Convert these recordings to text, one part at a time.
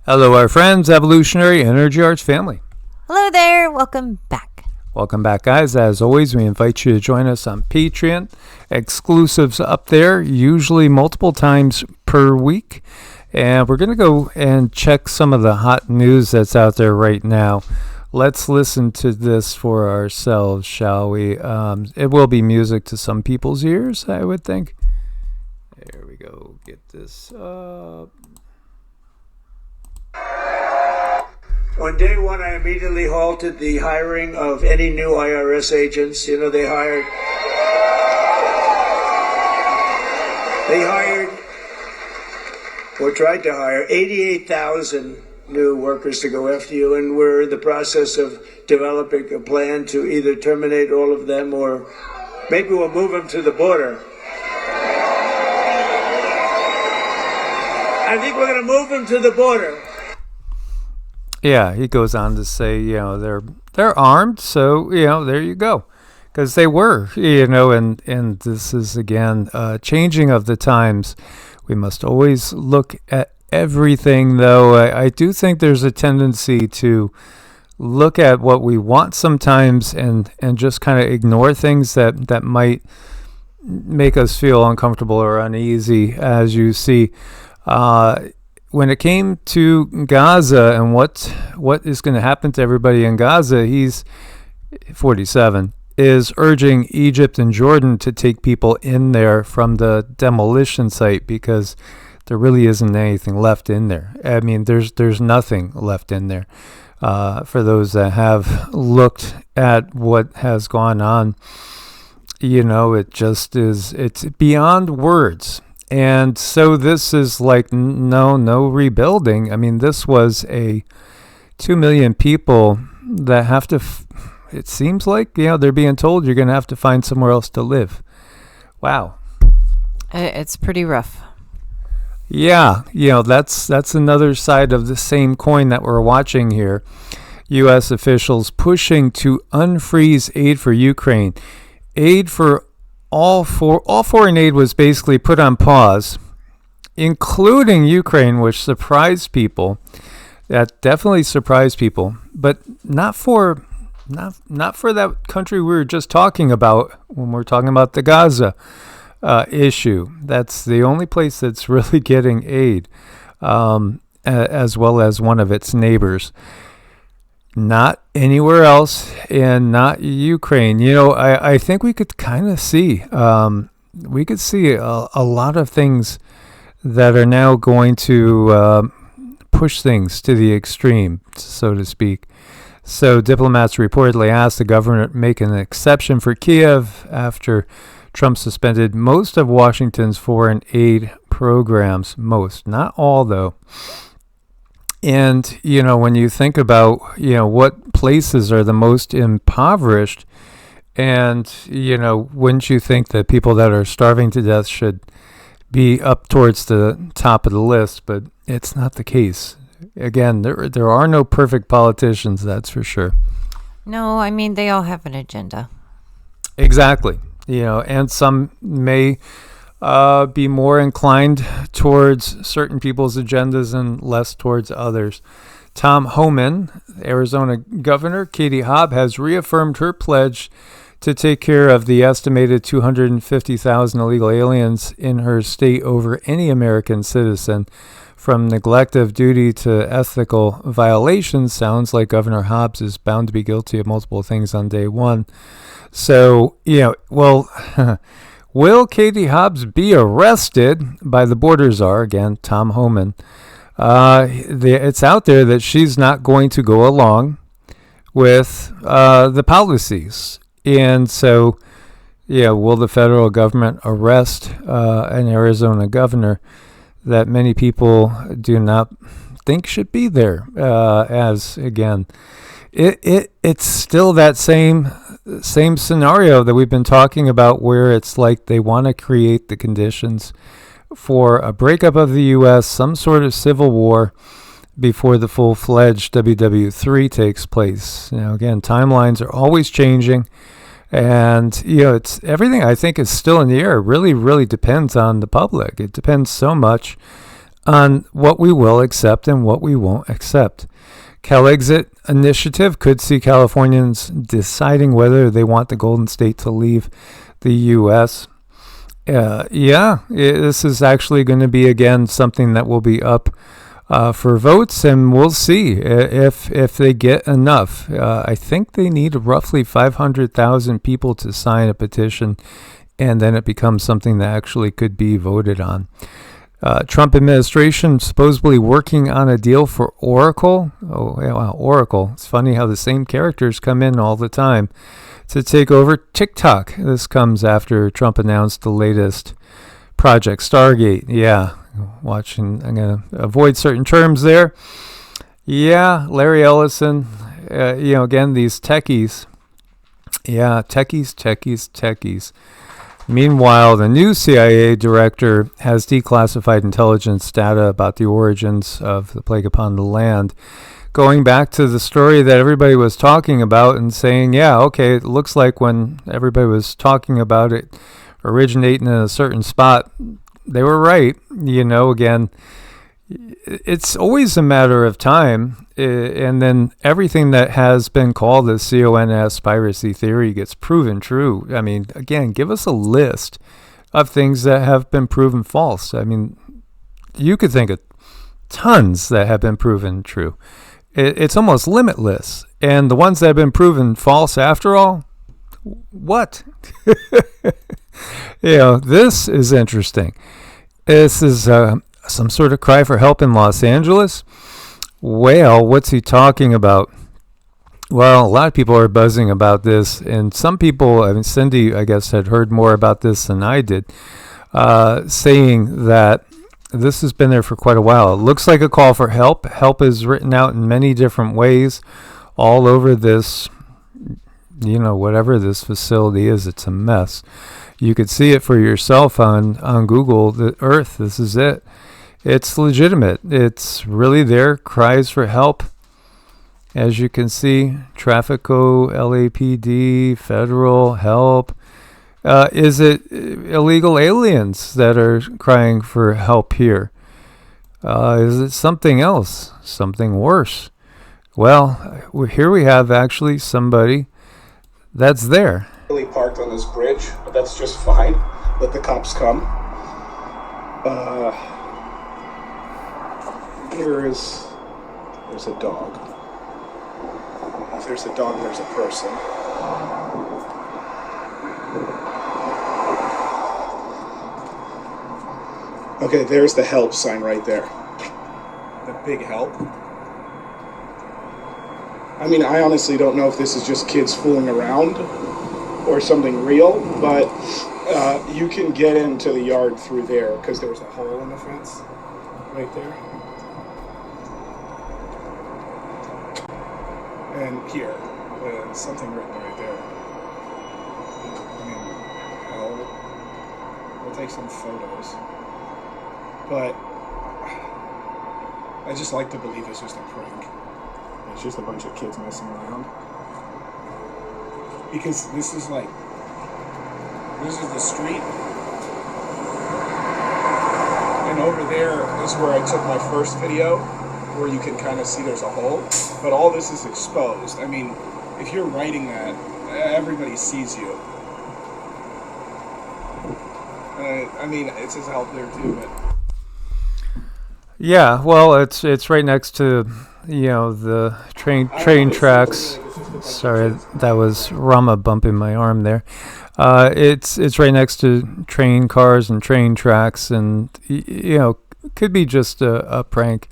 Hello, our friends, Evolutionary Energy Arts family. Hello there. Welcome back. Welcome back, guys. As always, we invite you to join us on Patreon. Exclusives up there, usually multiple times per week. And we're going to go and check some of the hot news that's out there right now. Let's listen to this for ourselves, shall we? It will be music to some people's ears, I would think. There we go. Get this up. On day one, I immediately halted the hiring of any new IRS agents. They hired or tried to hire 88,000 new workers to go after you, and we're in the process of developing a plan to either terminate all of them or maybe we'll move them to the border. I think we're going to move them to the border. Yeah, he goes on to say, they're armed, so, there you go. Because they were, and this is, again, changing of the times. We must always look at everything, though. I do think there's a tendency to look at what we want sometimes and just kind of ignore things that might make us feel uncomfortable or uneasy, as you see. When it came to Gaza and what is going to happen to everybody in Gaza, he's 47, is urging Egypt and Jordan to take people in there from the demolition site because there really isn't anything left in there. I mean, there's nothing left in there. For those that have looked at what has gone on, it just is, it's beyond words. And so this is like no rebuilding. I mean, this was 2 million people that have to, it seems like, they're being told you're going to have to find somewhere else to live. Wow. It's pretty rough. Yeah, that's another side of the same coin that we're watching here. U.S. officials pushing to unfreeze aid for Ukraine. Aid for all foreign aid was basically put on pause, including Ukraine, which surprised people. That definitely surprised people, but not for that country we were just talking about when we're talking about the Gaza issue. That's the only place that's really getting aid, as well as one of its neighbors. Not anywhere else, and not Ukraine. I think we could kind of see, a lot of things that are now going to push things to the extreme, so to speak. So diplomats reportedly asked the government to make an exception for Kiev after Trump suspended most of Washington's foreign aid programs. Most, not all, though. And, when you think about, what places are the most impoverished, and, wouldn't you think that people that are starving to death should be up towards the top of the list? But it's not the case. Again, there are no perfect politicians, that's for sure. No, I mean, they all have an agenda. Exactly. And some may be more inclined towards certain people's agendas and less towards others. Tom Homan, Arizona Governor Katie Hobbs, has reaffirmed her pledge to take care of the estimated 250,000 illegal aliens in her state over any American citizen. From neglect of duty to ethical violations, sounds like Governor Hobbs is bound to be guilty of multiple things on day one. So, will Katie Hobbs be arrested by the border czar, again, Tom Homan? It's out there that she's not going to go along with the policies. And so, will the federal government arrest an Arizona governor that many people do not think should be there? As, again, it's still that same scenario that we've been talking about, where it's like they want to create the conditions for a breakup of the U.S., some sort of civil war before the full-fledged WW3 takes place. Again, timelines are always changing, and it's everything. I think is still in the air. It really, really depends on the public. It depends so much on what we will accept and what we won't accept. CalExit initiative could see Californians deciding whether they want the Golden State to leave the U.S. This is actually going to be, again, something that will be up for votes, and we'll see if they get enough. I think they need roughly 500,000 people to sign a petition, and then it becomes something that actually could be voted on. Trump administration supposedly working on a deal for Oracle. Oh, yeah, wow, Oracle. It's funny how the same characters come in all the time to take over TikTok. This comes after Trump announced the latest Project Stargate. Yeah, I'm going to avoid certain terms there. Yeah, Larry Ellison. Again, these techies. Yeah, techies. Meanwhile, the new CIA director has declassified intelligence data about the origins of the plague upon the land, going back to the story that everybody was talking about and saying, yeah, okay, it looks like when everybody was talking about it originating in a certain spot, they were right. Again, it's always a matter of time, and then everything that has been called the conspiracy theory gets proven true. I mean, again, give us a list of things that have been proven false. I mean, you could think of tons that have been proven true. It's almost limitless. And the ones that have been proven false after all, what? This is interesting. This is some sort of cry for help in Los Angeles. Well, what's he talking about? Well, a lot of people are buzzing about this, and some people, Cindy, I guess, had heard more about this than I did, saying that this has been there for quite a while. It looks like a call for help. Help is written out in many different ways all over this, whatever this facility is. It's a mess. You could see it for yourself on Google, the Earth. This is it. It's legitimate. It's really there. Cries for help. As you can see, Traffico, LAPD, federal help. Is it illegal aliens that are crying for help here? Is it something else? Something worse? Well, here we have actually somebody that's there. Parked on this bridge, but that's just fine. Let the cops come. There's a dog. If there's a dog, there's a person. Okay, there's the help sign right there. The big help. I mean, I honestly don't know if this is just kids fooling around or something real, but you can get into the yard through there because there's a hole in the fence right there. And here, something written right there. We'll take some photos. But I just like to believe it's just a prank. It's just a bunch of kids messing around. Because this is the street. And over there is where I took my first video, where you can kind of see there's a hole. But all this is exposed. I mean, if you're writing that, everybody sees you. It says help there too, but... Yeah, well, it's right next to, the train tracks. Sorry, that was Rama bumping my arm there. It's right next to train cars and train tracks, and could be just a prank.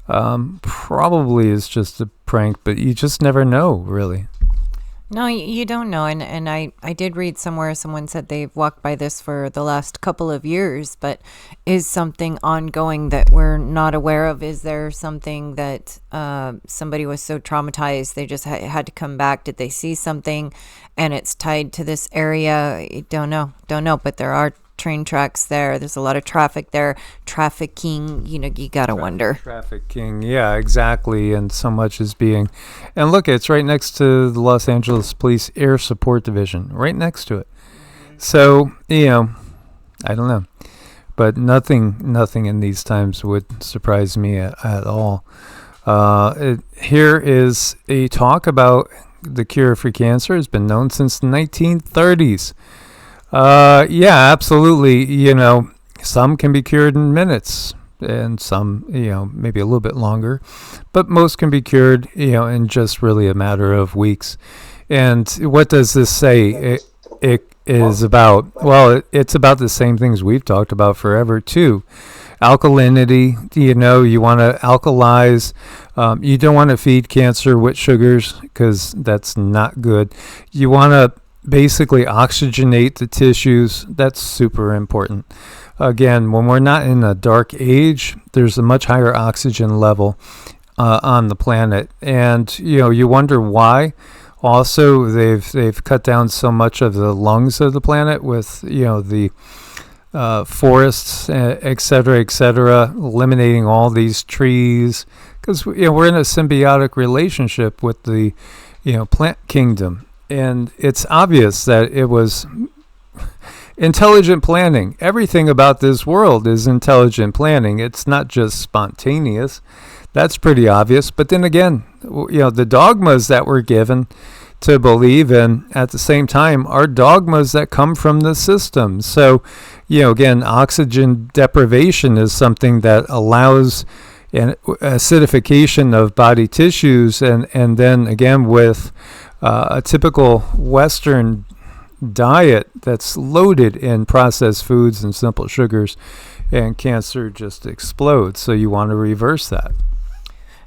Probably is just a prank, but you just never know, really. No, you don't know. And I did read somewhere someone said they've walked by this for the last couple of years, but is something ongoing that we're not aware of? Is there something that somebody was so traumatized they just had to come back? Did they see something and it's tied to this area? Don't know. But there are train tracks there. There's a lot of traffic there. Trafficking, you gotta wonder. Trafficking, yeah, exactly. And so much is being... And look, it's right next to the Los Angeles Police Air Support Division. Right next to it. So, I don't know. but nothing in these times would surprise me at all. Here is a talk about the cure for cancer. Has been known since the 1930s. Yeah, absolutely. Some can be cured in minutes, and some, maybe a little bit longer, but most can be cured, in just really a matter of weeks. And what does this say? It is about, well, it's about the same things we've talked about forever too. Alkalinity, you want to alkalize. You don't want to feed cancer with sugars because that's not good. You want to basically oxygenate the tissues. That's super important. Again, when we're not in a dark age, there's a much higher oxygen level on the planet. And, you wonder why. Also, they've cut down so much of the lungs of the planet with, the forests, et cetera, eliminating all these trees. Because, we're in a symbiotic relationship with the, plant kingdom. And it's obvious that it was intelligent planning. Everything about this world is intelligent planning. It's not just spontaneous. That's pretty obvious. But then again, the dogmas that we're given to believe in at the same time are dogmas that come from the system. So, again, oxygen deprivation is something that allows an acidification of body tissues. And then again, with a typical Western diet that's loaded in processed foods and simple sugars, and cancer just explodes. So you want to reverse that.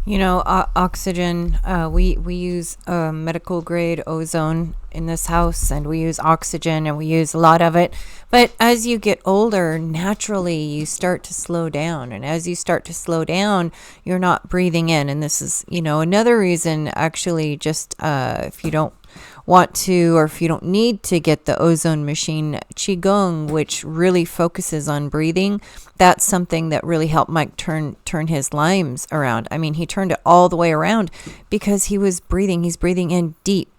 Oxygen, we use medical grade ozone in this house, and we use oxygen, and we use a lot of it. But as you get older, naturally you start to slow down, and as you start to slow down, you're not breathing in. And this is, another reason, actually, just if you don't want to, or if you don't need to get the ozone machine, Qigong, which really focuses on breathing, that's something that really helped Mike turn his limes around. I mean, he turned it all the way around because he was breathing. He's breathing in deep,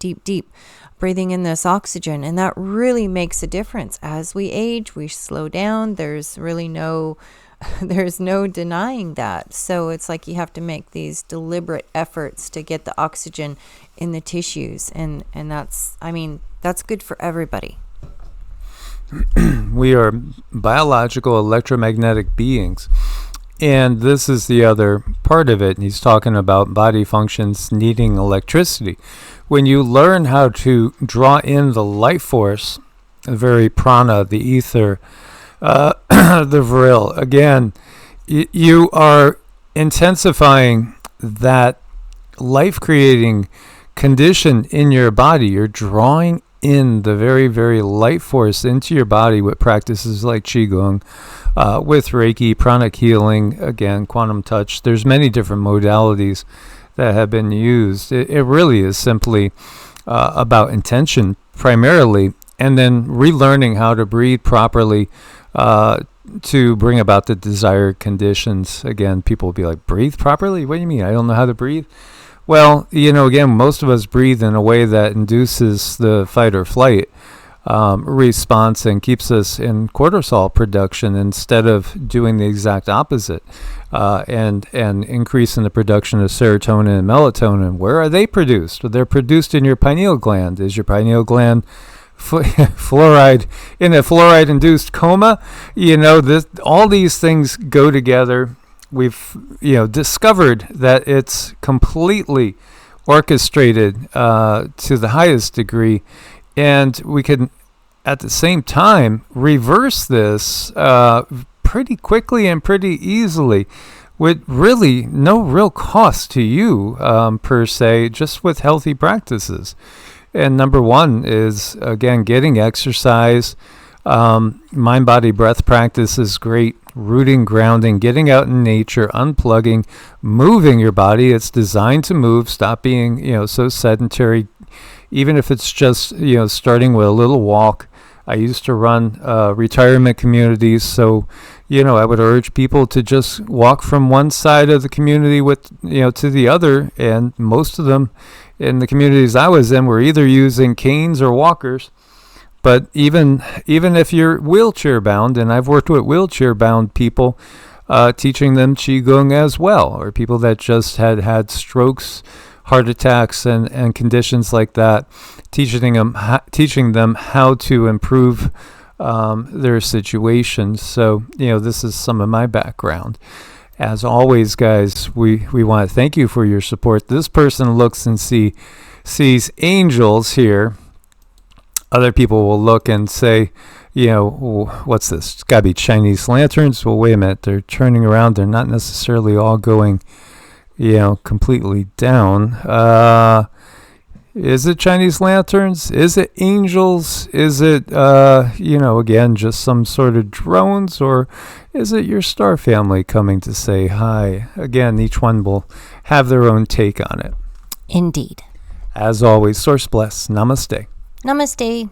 breathing in this oxygen, and that really makes a difference. As we age, we slow down. There's no denying that. So it's like you have to make these deliberate efforts to get the oxygen in the tissues, and that's good for everybody. We are biological electromagnetic beings, and this is the other part of it. He's talking about body functions needing electricity. When you learn how to draw in the life force, the very prana, the ether, the vril, again, you are intensifying that life-creating condition in your body. You're drawing in the very, very life force into your body with practices like Qigong, with Reiki, pranic healing, again, quantum touch. There's many different modalities that have been used. It really is simply about intention primarily, and then relearning how to breathe properly to bring about the desired conditions. Again, people will be like, breathe properly? What do you mean? I don't know how to breathe. Well, again, most of us breathe in a way that induces the fight or flight response and keeps us in cortisol production instead of doing the exact opposite and increasing the production of serotonin and melatonin. Where are they produced? Well, they're produced in your pineal gland. Is your pineal gland fluoride in a fluoride-induced coma? All these things go together. We've discovered that it's completely orchestrated to the highest degree, and we can at the same time reverse this pretty quickly and pretty easily with really no real cost to you per se, just with healthy practices. And number one is, again, getting exercise. Mind, body, breath practice is great. Rooting, grounding, getting out in nature, unplugging, moving your body. It's designed to move. Stop being, so sedentary. Even if it's just, starting with a little walk. I used to run retirement communities, so, I would urge people to just walk from one side of the community to the other. And most of them in the communities I was in were either using canes or walkers. But even if you're wheelchair bound, and I've worked with wheelchair bound people, teaching them Qigong as well, or people that just had strokes, heart attacks, and conditions like that, teaching them how to improve their situations. So, this is some of my background. As always, guys, we want to thank you for your support. This person looks and sees angels here. Other people will look and say, what's this? It's got to be Chinese lanterns. Well, wait a minute. They're turning around. They're not necessarily all going, completely down. Is it Chinese lanterns? Is it angels? Is it, again, just some sort of drones? Or is it your star family coming to say hi? Again, each one will have their own take on it. Indeed. As always, Source Bless. Namaste. Namaste.